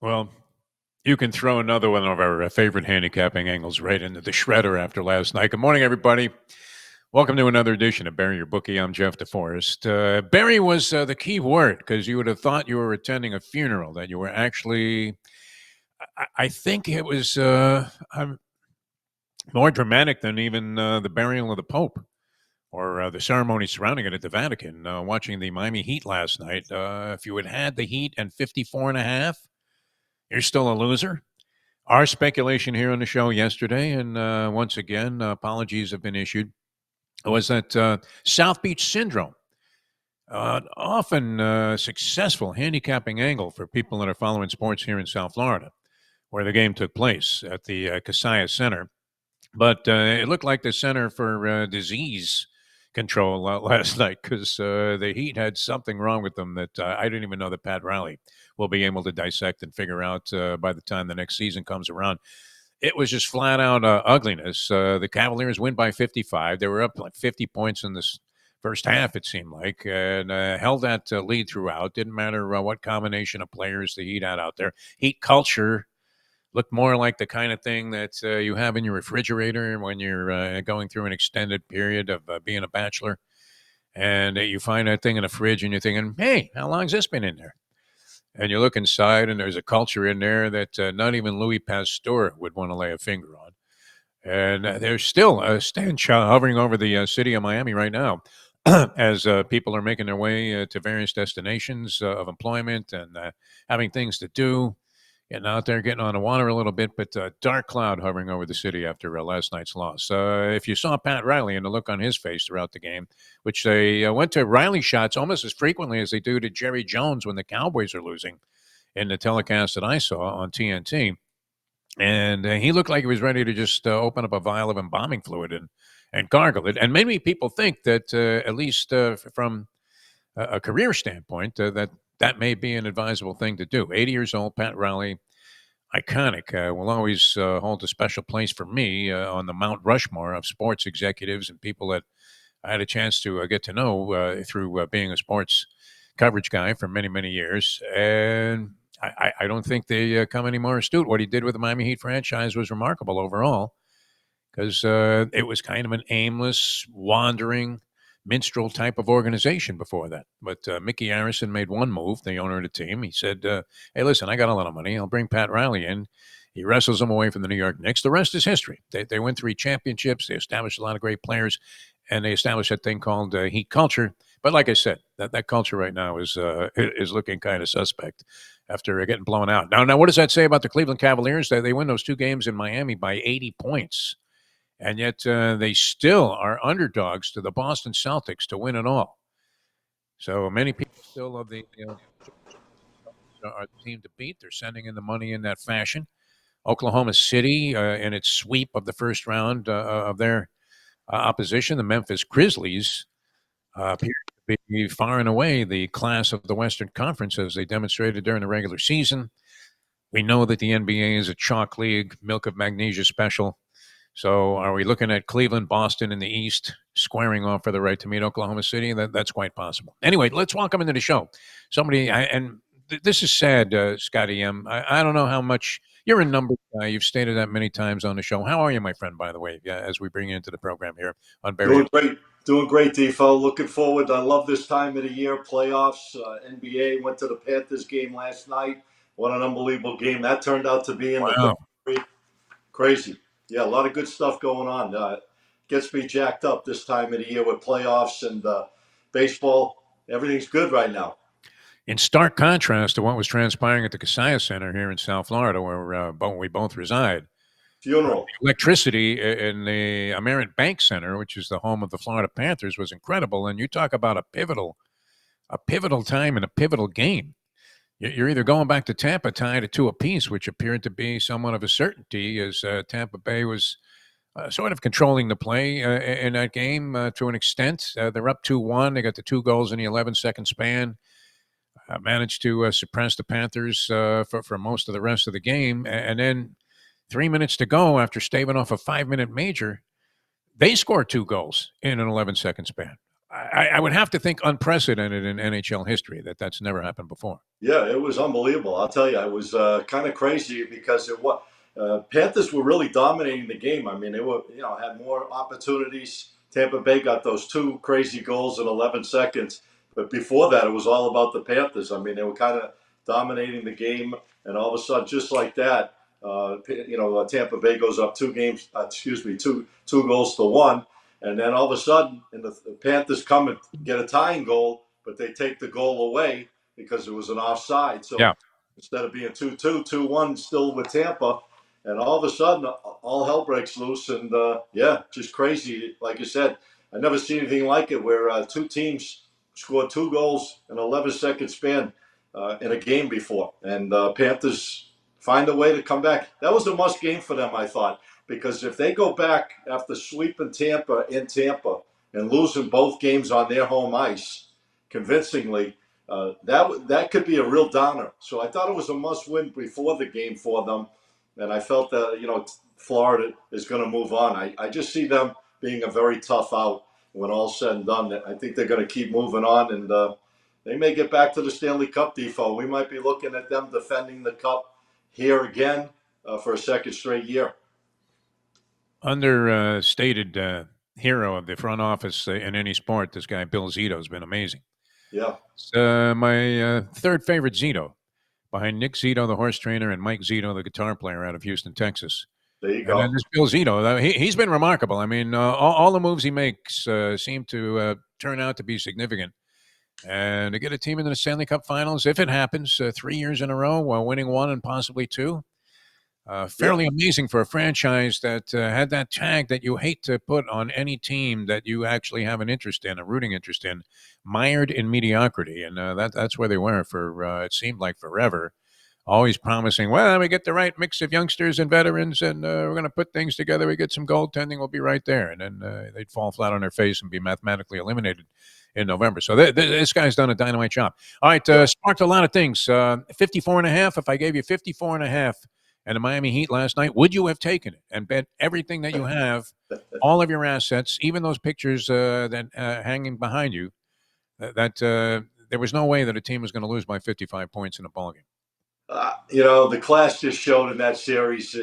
Well, you can throw another one of our favorite handicapping angles right into the shredder after last night. Good morning, everybody. Welcome to another edition of Bury Your Bookie. I'm Jeff DeForest. Bury was the key word because you would have thought you were attending a funeral, that you were actually, I think it was more dramatic than even the burial of the Pope or the ceremony surrounding it at the Vatican. Watching the Miami Heat last night, if you had had the Heat and 54 and a half, you're still a loser. Our speculation here on the show yesterday, and once again, apologies have been issued, was that South Beach syndrome, often successful handicapping angle for people that are following sports here in South Florida, where the game took place at the Casaya Center. But it looked like the Center for Disease Control last night because the Heat had something wrong with them that I didn't even know that Pat Riley will be able to dissect and figure out by the time the next season comes around. It was just flat out ugliness. The Cavaliers win by 55. They were up like 50 points in this first half, it seemed like, and held that lead throughout. Didn't matter what combination of players the Heat had out there. Heat culture looked more like the kind of thing that you have in your refrigerator when you're going through an extended period of being a bachelor. And you find that thing in the fridge and you're thinking, hey, how long's this been in there? And you look inside and there's a culture in there that not even Louis Pasteur would want to lay a finger on. And there's still a stench hovering over the city of Miami right now as people are making their way to various destinations of employment and having things to do. Getting out there, getting on the water a little bit, but dark cloud hovering over the city after last night's loss. If you saw Pat Riley and the look on his face throughout the game, which they went to Riley shots almost as frequently as they do to Jerry Jones when the Cowboys are losing in the telecast that I saw on TNT. And he looked like he was ready to just open up a vial of embalming fluid and gargle it. And many people think that, at least from a career standpoint, that may be an advisable thing to do. 80 years old, Pat Riley, iconic, will always hold a special place for me on the Mount Rushmore of sports executives and people that I had a chance to get to know through being a sports coverage guy for many, many years. And I don't think they come any more astute. What he did with the Miami Heat franchise was remarkable overall because it was kind of an aimless, wandering, minstrel type of organization before that. But Mickey Arison made one move, the owner of the team. He said, hey, listen, I got a lot of money. I'll bring Pat Riley in. He wrestles them away from the New York Knicks. The rest is history. They won 3 championships. They established a lot of great players, and they established that thing called Heat culture. But like I said, that culture right now is looking kind of suspect after getting blown out. Now, what does that say about the Cleveland Cavaliers? They win those 2 games in Miami by 80 points. And yet they still are underdogs to the Boston Celtics to win it all. So many people still of the are the team to beat. They're sending in the money in that fashion. Oklahoma City in its sweep of the first round of their opposition, the Memphis Grizzlies, appear to be far and away the class of the Western Conference as they demonstrated during the regular season. We know that the NBA is a chalk league, milk of magnesia special. So are we looking at Cleveland, Boston in the East, squaring off for the right to meet Oklahoma City? That's quite possible. Anyway, let's welcome into the show somebody, this is sad, Scotty M. I don't know how much, you're a number guy. You've stated that many times on the show. How are you, my friend, by the way, as we bring you into the program here on Barry? Doing great, Defo. Looking forward. I love this time of the year. Playoffs, NBA. Went to the Panthers game last night. What an unbelievable game that turned out to be in the Wow. third. Crazy. Yeah, a lot of good stuff going on. Gets me jacked up this time of the year with playoffs and baseball. Everything's good right now. In stark contrast to what was transpiring at the Casaya Center here in South Florida, where we both reside, Funeral. electricity in the Amerit Bank Center, which is the home of the Florida Panthers, was incredible. And you talk about a pivotal time and a pivotal game. You're either going back to Tampa tied at 2 apiece, which appeared to be somewhat of a certainty as Tampa Bay was sort of controlling the play in that game to an extent. They're up 2-1. They got the 2 goals in the 11-second span. Managed to suppress the Panthers for most of the rest of the game. And then 3 minutes to go after staving off a 5-minute major, they scored 2 goals in an 11-second span. I would have to think unprecedented in NHL history that's never happened before. Yeah, it was unbelievable. I'll tell you, it was kind of crazy because it was Panthers were really dominating the game. I mean, they were had more opportunities. Tampa Bay got those two crazy goals in 11 seconds, but before that, it was all about the Panthers. I mean, they were kind of dominating the game, and all of a sudden, just like that, Tampa Bay goes up two goals to one, and then all of a sudden, and the Panthers come and get a tying goal, but they take the goal away because it was an offside. Yeah. So instead of being 2-2, 2-1 still with Tampa, and all of a sudden all hell breaks loose, and just crazy. Like you said, I never seen anything like it where two teams scored two goals in an 11-second span in a game before, and Panthers find a way to come back. That was a must game for them, I thought, because if they go back after sweeping Tampa in Tampa and losing both games on their home ice convincingly, that could be a real downer. So I thought it was a must-win before the game for them, and I felt that Florida is going to move on. I just see them being a very tough out when all's said and done. I think they're going to keep moving on, and they may get back to the Stanley Cup, Defoe. We might be looking at them defending the Cup here again for a second straight year. Understated hero of the front office in any sport, this guy Bill Zito has been amazing. Yeah. It's my third favorite Zito, behind Nick Zito, the horse trainer, and Mike Zito, the guitar player out of Houston, Texas. There you And then go. this Bill Zito, he's been remarkable. I mean, all the moves he makes seem to turn out to be significant. And to get a team into the Stanley Cup Finals, if it happens, 3 years in a row, while winning one and possibly two, fairly amazing for a franchise that had that tag that you hate to put on any team that you actually have an interest in, a rooting interest in, mired in mediocrity. And that's where they were for, it seemed like forever. Always promising, well, we get the right mix of youngsters and veterans, and we're going to put things together. We get some goaltending, we'll be right there. And then they'd fall flat on their face and be mathematically eliminated in November. So this guy's done a dynamite job. All right, sparked a lot of things. 54 and a half. If I gave you 54 and a half and the Miami Heat last night, would you have taken it and bet everything that you have, all of your assets, even those pictures that hanging behind you, that there was no way that a team was going to lose by 55 points in a ballgame? The class just showed in that series.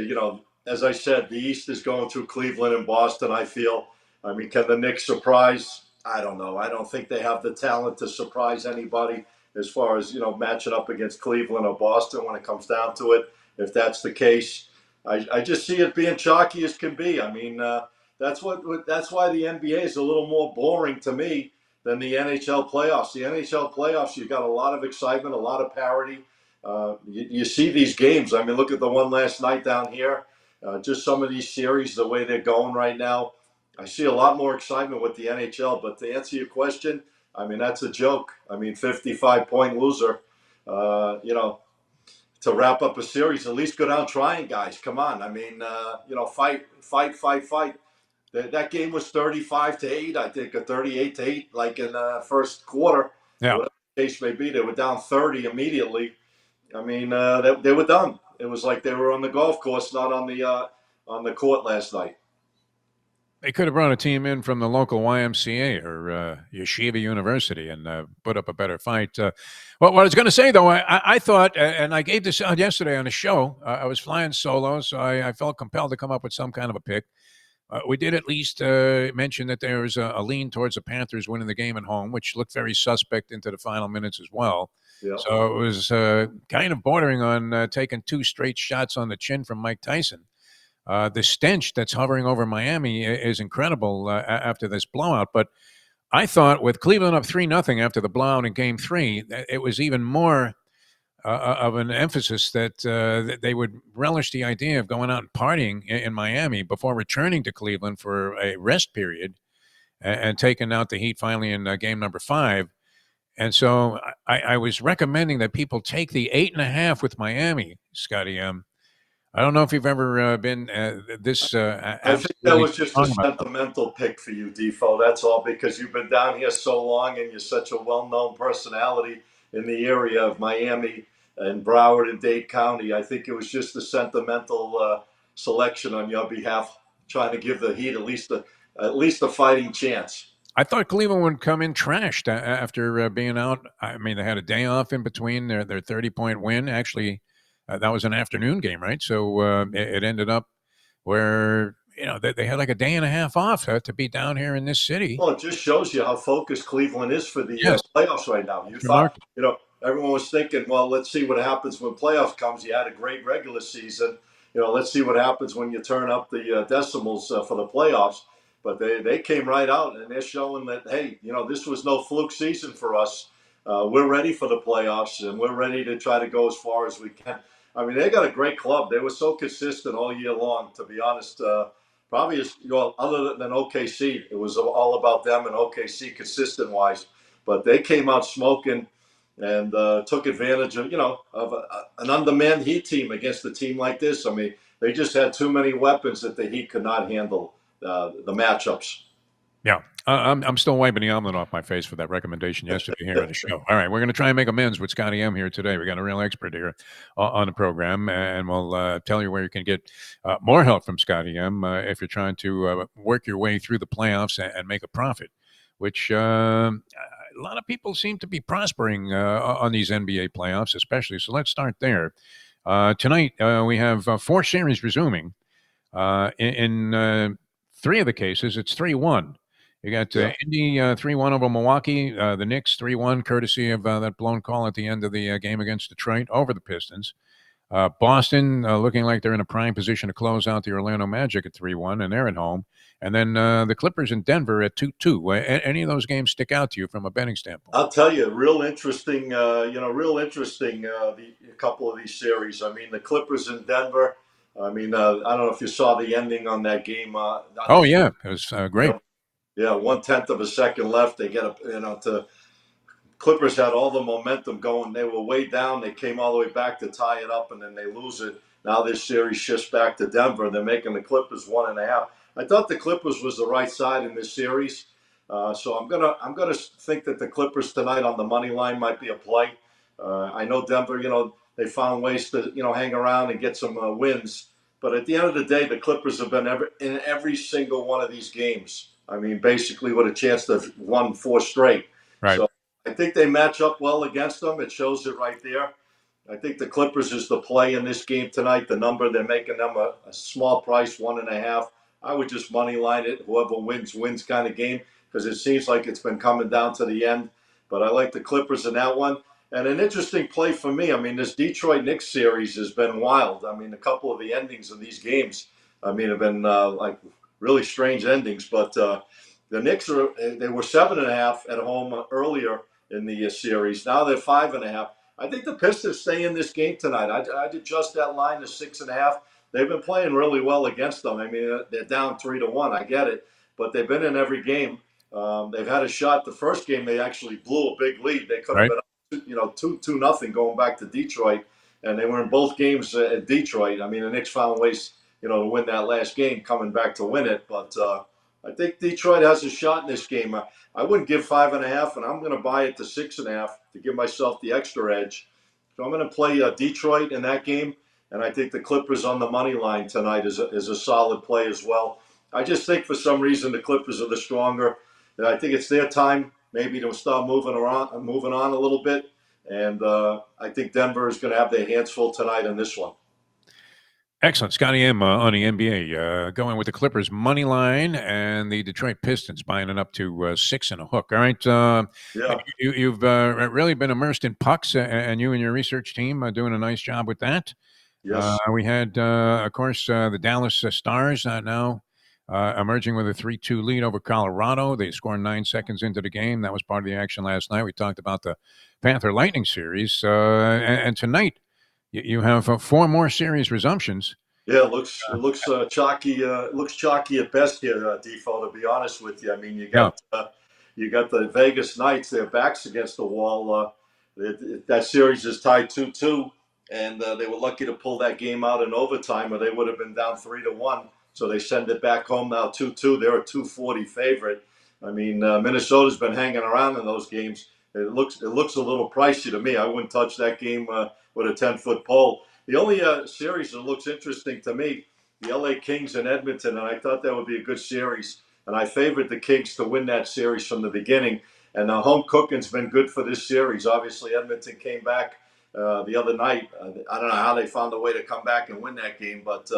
As I said, the East is going through Cleveland and Boston. I feel. I mean, can the Knicks surprise? I don't know. I don't think they have the talent to surprise anybody as far as matching up against Cleveland or Boston when it comes down to it. If that's the case, I just see it being chalky as can be. I mean, that's why the NBA is a little more boring to me than the NHL playoffs. The NHL playoffs, you got a lot of excitement, a lot of parity. You see these games. I mean, look at the one last night down here. Just some of these series, the way they're going right now. I see a lot more excitement with the NHL. But to answer your question, I mean, that's a joke. I mean, 55-point loser. To wrap up a series, at least go down trying, guys. Come on. I mean, fight. That game was 35-8, I think, or 38-8, like in the first quarter. Yeah. Whatever the case may be, they were down 30 immediately. I mean, they were done. It was like they were on the golf course, not on the court last night. They could have brought a team in from the local YMCA or Yeshiva University and put up a better fight. Well, what I was going to say, though, I thought, and I gave this out yesterday on the show, I was flying solo, so I felt compelled to come up with some kind of a pick. We did at least mention that there was a lean towards the Panthers winning the game at home, which looked very suspect into the final minutes as well. Yeah. So it was kind of bordering on taking two straight shots on the chin from Mike Tyson. The stench that's hovering over Miami is incredible after this blowout. But I thought with Cleveland up 3-0 after the blowout in Game 3, it was even more of an emphasis that they would relish the idea of going out and partying in Miami before returning to Cleveland for a rest period and taking out the Heat finally in game number 5. And so I was recommending that people take the 8.5 with Miami, Scotty M. I don't know if you've ever been this. I think that was just a sentimental pick for you, Defoe. That's all, because you've been down here so long and you're such a well-known personality in the area of Miami and Broward and Dade County. I think it was just a sentimental selection on your behalf, trying to give the Heat at least a fighting chance. I thought Cleveland would come in trashed after being out. I mean, they had a day off in between their 30-point win. Actually, that was an afternoon game, right? So it ended up where they had like a day and a half off to be down here in this city. Well, it just shows you how focused Cleveland is for the Yes, playoffs right now. You it's thought, remarkable. everyone was thinking, well, let's see what happens when playoffs comes. You had a great regular season. Let's see what happens when you turn up the decimals for the playoffs. But they came right out and they're showing that, hey, this was no fluke season for us. We're ready for the playoffs and we're ready to try to go as far as we can. I mean, they got a great club. They were so consistent all year long, to be honest. Probably other than OKC, it was all about them and OKC consistent wise. But they came out smoking and took advantage of an undermanned Heat team against a team like this. I mean, they just had too many weapons that the Heat could not handle the matchups. Yeah, I'm still wiping the omelet off my face for that recommendation yesterday here on the show. All right, we're going to try and make amends with Scotty M here today. We got a real expert here on the program, and we'll tell you where you can get more help from Scotty M if you're trying to work your way through the playoffs and make a profit, which a lot of people seem to be prospering on these NBA playoffs, especially. So let's start there. Tonight we have 4 series resuming. In 3 of the cases, it's 3-1. You got Yeah. Indy 3-1 over Milwaukee. The Knicks 3-1, courtesy of that blown call at the end of the game against Detroit over the Pistons. Boston looking like they're in a prime position to close out the Orlando Magic at 3-1, and they're at home. And then the Clippers in Denver at 2-2. Any of those games stick out to you from a betting standpoint? I'll tell you, real interesting. Real interesting. A couple of these series. I mean, the Clippers in Denver. I mean, I don't know if you saw the ending on that game. Oh, yeah. It was great. Yeah, 1/10 of a second left. They get to Clippers had all the momentum going. They were way down. They came all the way back to tie it up, and then they lose it. Now this series shifts back to Denver. They're making the Clippers 1.5. I thought the Clippers was the right side in this series, so I'm gonna think that the Clippers tonight on the money line might be a play. I know Denver. They found ways to hang around and get some wins, but at the end of the day, the Clippers have been in every single one of these games. I mean, basically with a chance to have won 4 straight. Right. So I think they match up well against them. It shows it right there. I think the Clippers is the play in this game tonight. The number they're making them a small price, 1.5. I would just money line it. Whoever wins kind of game because it seems like it's been coming down to the end. But I like the Clippers in that one. And an interesting play for me. I mean, this Detroit Knicks series has been wild. I mean, a couple of the endings of these games, have been like really strange endings. But the Knicks they were 7.5 at home earlier in the series. Now they're 5.5. I think the Pistons stay in this game tonight. I'd adjust that line to 6.5. They've been playing really well against them. I mean, they're down 3-1. I get it, but they've been in every game. They've had a shot. The first game they actually blew a big lead. They could have Right. been, 2-0 going back to Detroit, and they were in both games at Detroit. I mean, the Knicks found ways, to win that last game, coming back to win it. But I think Detroit has a shot in this game. I wouldn't give 5.5, and I'm going to buy it to 6.5 to give myself the extra edge. So I'm going to play Detroit in that game, and I think the Clippers on the money line tonight is a solid play as well. I just think for some reason the Clippers are the stronger. And I think it's their time maybe to start moving on a little bit. And I think Denver is going to have their hands full tonight in this one. Excellent. Scotty M on the NBA, going with the Clippers money line and the Detroit Pistons buying it up to 6 and a hook. All right. Yeah. You've really been immersed in pucks, and you and your research team are doing a nice job with that. Yes. We had, of course, the Dallas Stars now emerging with a 3-2 lead over Colorado. They scored 9 seconds into the game. That was part of the action last night. We talked about the Panther Lightning series. And tonight, you have 4 more series resumptions. Yeah, it looks chalky. It looks chalky at best here, Defoe. To be honest with you, I mean, Yeah. you got the Vegas Knights. Their backs against the wall. That series is tied 2-2, and they were lucky to pull that game out in overtime, or they would have been down 3-1. So they send it back home now 2-2. They're a 240 favorite. I mean, Minnesota's been hanging around in those games. It looks a little pricey to me. I wouldn't touch that game with a 10-foot pole. The only series that looks interesting to me, the LA Kings and Edmonton, and I thought that would be a good series. and I favored the Kings to win that series from the beginning. And the home cooking's been good for this series. Obviously, Edmonton came back the other night. I don't know how they found a way to come back and win that game, but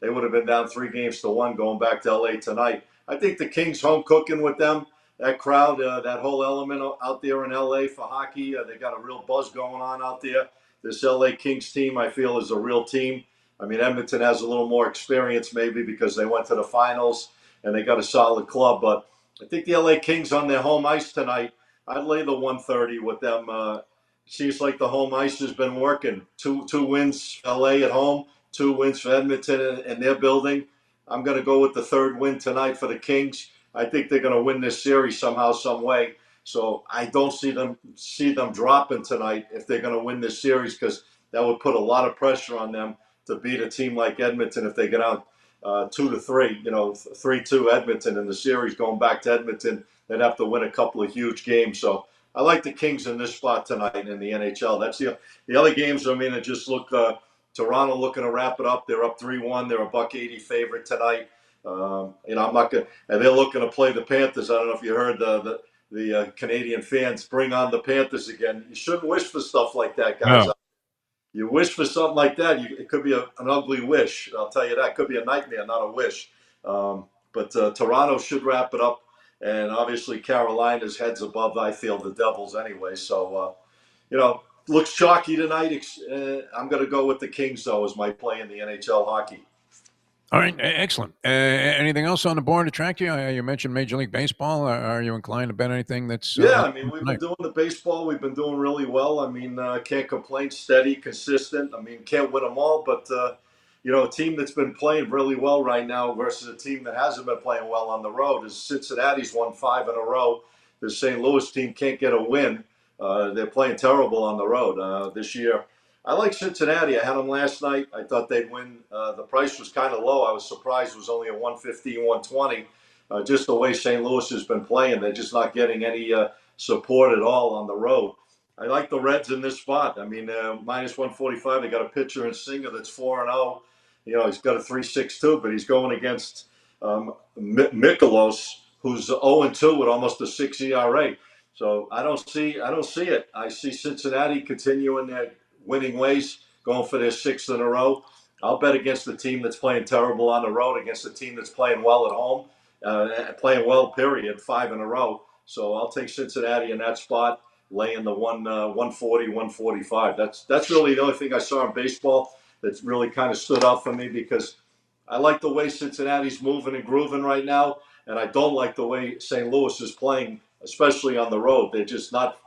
they would have been down 3-1 going back to LA tonight. I think the Kings home cooking with them, that crowd, that whole element out there in LA for hockey, they got a real buzz going on out there. This LA Kings team, I feel, is a real team. I mean, Edmonton has a little more experience maybe because they went to the finals and they got a solid club. But I think the LA Kings on their home ice tonight, I'd lay the 130 with them. Seems like the home ice has been working. Two wins LA at home, 2 wins for Edmonton in their building. I'm going to go with the third win tonight for the Kings. I think they're going to win this series somehow, some way. So I don't see them dropping tonight if they're going to win this series, because that would put a lot of pressure on them to beat a team like Edmonton if they get out 2-3, 3-2 Edmonton in the series going back to Edmonton. They'd have to win a couple of huge games. So I like the Kings in this spot tonight in the NHL. That's the other games. I mean, it just look Toronto looking to wrap it up. They're up 3-1. They're a $1.80 favorite tonight. I'm not gonna. And they're looking to play the Panthers. I don't know if you heard the Canadian fans bring on the Panthers again. You shouldn't wish for stuff like that, guys. No. You wish for something like that, it could be an ugly wish. I'll tell you that. It could be a nightmare, not a wish. But Toronto should wrap it up. And obviously Carolina's heads above, I feel, the Devils anyway. So, looks chalky tonight. I'm going to go with the Kings, though, as my play in the NHL hockey. All right, excellent. Anything else on the board attract you? You mentioned Major League Baseball. Are you inclined to bet anything that's Yeah, I mean, we've been doing the baseball. We've been doing really well. I mean, can't complain. Steady, consistent. I mean, can't win them all, but a team that's been playing really well right now versus a team that hasn't been playing well on the road is Cincinnati's won 5 in a row. The St. Louis team can't get a win. They're playing terrible on the road this year. I like Cincinnati. I had them last night. I thought they'd win. The price was kind of low. I was surprised it was only a 115, 120. Just the way St. Louis has been playing, they're just not getting any support at all on the road. I like the Reds in this spot. I mean, minus 145. They got a pitcher in Singer that's 4-0. He's got a 3.62, but he's going against Mikolos, who's 0-2 with almost a 6 ERA. So I don't see it. I see Cincinnati continuing their winning ways, going for their 6th in a row. I'll bet against the team that's playing terrible on the road against the team that's playing well at home. Playing well, period, 5 in a row. So I'll take Cincinnati in that spot, laying the 140, 145. That's really the only thing I saw in baseball that's really kind of stood out for me, because I like the way Cincinnati's moving and grooving right now, and I don't like the way St. Louis is playing, especially on the road. They're just not.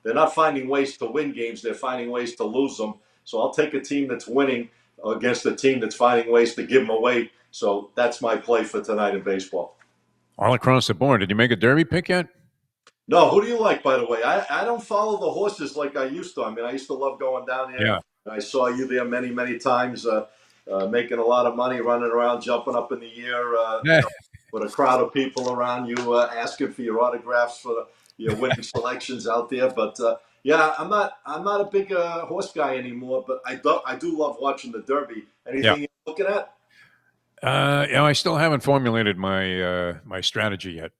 They're not finding ways to win games. They're finding ways to lose them. So I'll take a team that's winning against a team that's finding ways to give them away. So that's my play for tonight in baseball. all across the board? Did you make a Derby pick yet? No, who do you like, by the way? I don't follow the horses like I used to. I mean, I used to love going down there. Yeah. I saw you there many, many times, making a lot of money, running around, jumping up in the air, with a crowd of people around you, asking for your autographs for your winning selections out there. But yeah, I'm not a big horse guy anymore. But I do love watching the Derby. Yeah. Anything you're looking at? I still haven't formulated my strategy yet.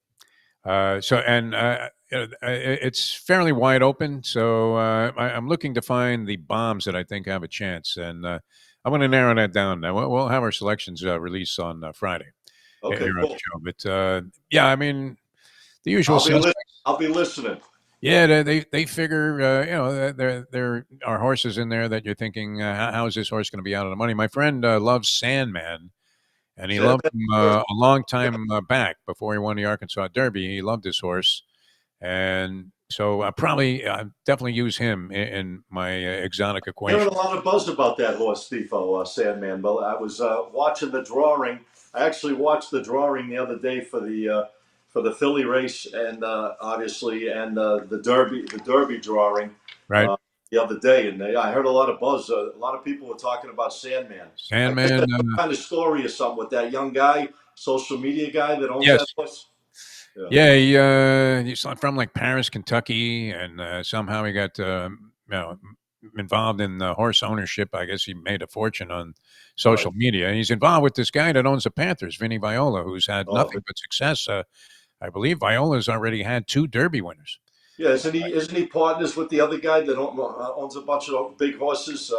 It's fairly wide open. So I'm looking to find the bombs that I think have a chance, and I'm going to narrow that down. Now we'll have our selections released on Friday Okay, here on the cool. show. But yeah, I mean the usual suspects. I'll be listening. Yeah, they figure there are horses in there that you're thinking, how is this horse going to be out of the money? My friend loves Sandman. And he loved him a long time back before he won the Arkansas Derby. He loved this horse. And so I definitely use him in my exotic equation. Hearing a lot of buzz about that horse, Stifo, Sandman. But I was watching the drawing. I actually watched the drawing the other day for the Philly race, and obviously, and the Derby drawing. Right. The other day, and I heard a lot of buzz. A lot of people were talking about Sandman. Sandman. Some kind of story or something with that young guy, social media guy that owns Yes. that horse. Yeah, he's from like Paris, Kentucky, and somehow he got involved in horse ownership. I guess he made a fortune on Right. social media. And he's involved with this guy that owns the Panthers, Vinny Viola, who's had Oh, nothing but success. I believe Viola's already had 2 Derby winners. yeah. Isn't he partners with the other guy that owns a bunch of big horses?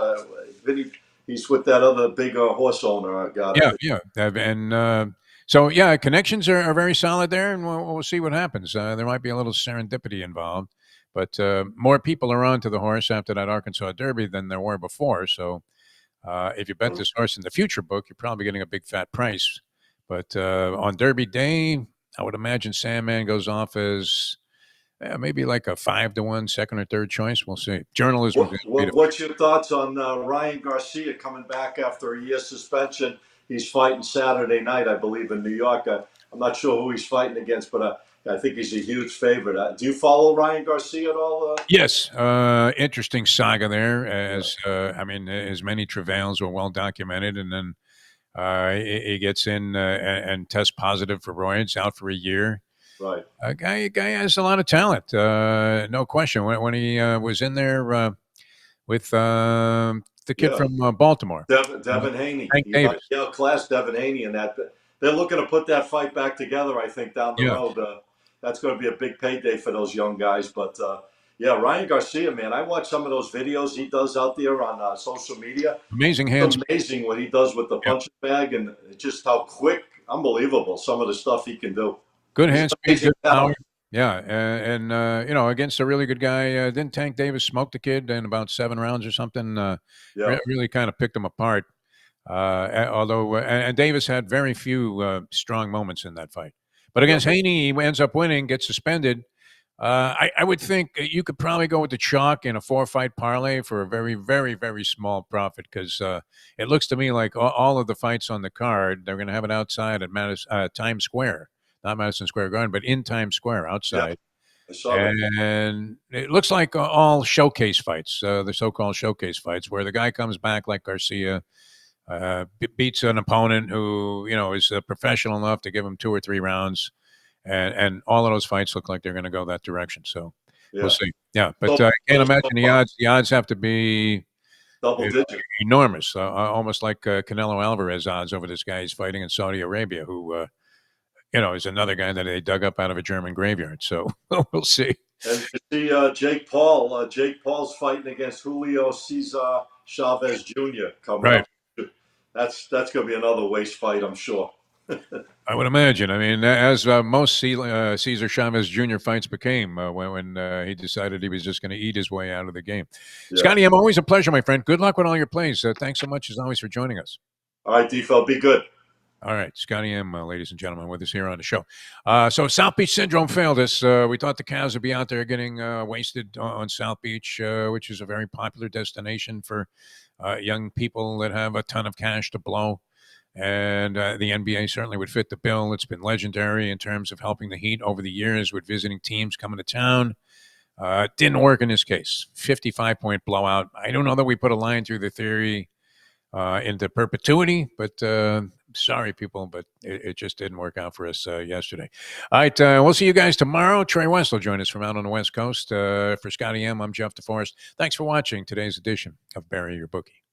Vinny, he's with that other big horse owner. God, I Yeah, think. yeah, and so yeah, connections are very solid there, and we'll see what happens. There might be a little serendipity involved, but more people are on to the horse after that Arkansas Derby than there were before. So if you bet this horse in the future book, you're probably getting a big fat price. But on Derby Day, I would imagine Sandman goes off as maybe like a 5-1 second or third choice. We'll see. Journalism is way to What's your thoughts on Ryan Garcia coming back after a year suspension? He's fighting Saturday night, I believe, in New York. I'm not sure who he's fighting against, but I think he's a huge favorite. Do you follow Ryan Garcia at all? Yes, interesting saga there. Yeah, As I mean, his many travails were well documented, and then he gets in and tests positive for roids, out for a year. right. Guy has a lot of talent, no question. When he was in there with the kid Yeah, from Baltimore, Devin Haney. Hank Davis. He outclassed Devin Haney in that. They're looking to put that fight back together, I think, down the Yeah, road. That's going to be a big payday for those young guys. But yeah, Ryan Garcia, man, I watch some of those videos he does out there on social media. amazing It's hands. amazing what he does with the Yeah, punching bag and just how quick, unbelievable some of the stuff he can do. good He's hand an speed, amazing good power. talent. Yeah, and you know, against a really good guy, didn't Tank Davis smoke the kid in about 7 rounds or something? Yeah, Really kind of picked him apart. Although, and Davis had very few strong moments in that fight. But yeah, against Haney, he ends up winning, gets suspended. I would think you could probably go with the chalk in a 4-fight parlay for a very, very, very small profit because it looks to me like all of the fights on the card, they're going to have it outside at Times Square, not Madison Square Garden, but in Times Square yeah. outside. I saw that. And it looks like all showcase fights, the so-called showcase fights, where the guy comes back like Garcia, beats an opponent who is professional enough to give him 2 or 3 rounds, and all of those fights look like they're going to go that direction. So we'll Yeah. see. Yeah, but So, I can't so imagine the odds. The odds have to be double you digit. enormous, almost like Canelo Alvarez odds over this guy he's fighting in Saudi Arabia, who is another guy that they dug up out of a German graveyard. So we'll see. And you see Jake Paul. Jake Paul's fighting against Julio Cesar Chavez Jr. coming Right. up. That's going to be another waste fight, I'm sure. I would imagine. I mean, as most Cesar Chavez Jr. fights became when he decided he was just going to eat his way out of the game. Yeah. Scotty M, always a pleasure, my friend. Good luck with all your plays. Thanks so much, as always, for joining us. All right, Defo, be good. All right, Scotty M, ladies and gentlemen, with us here on the show. So South Beach Syndrome failed us. We thought the Cavs would be out there getting wasted on South Beach, which is a very popular destination for young people that have a ton of cash to blow. And the NBA certainly would fit the bill. It's been legendary in terms of helping the Heat over the years with visiting teams coming to town. Didn't work in this case. 55-point blowout. I don't know that we put a line through the theory into perpetuity, but sorry, people, but it just didn't work out for us yesterday. All right, we'll see you guys tomorrow. Trey West will join us from out on the West Coast. For Scotty M, I'm Jeff DeForest. Thanks for watching today's edition of Bury Your Bookie.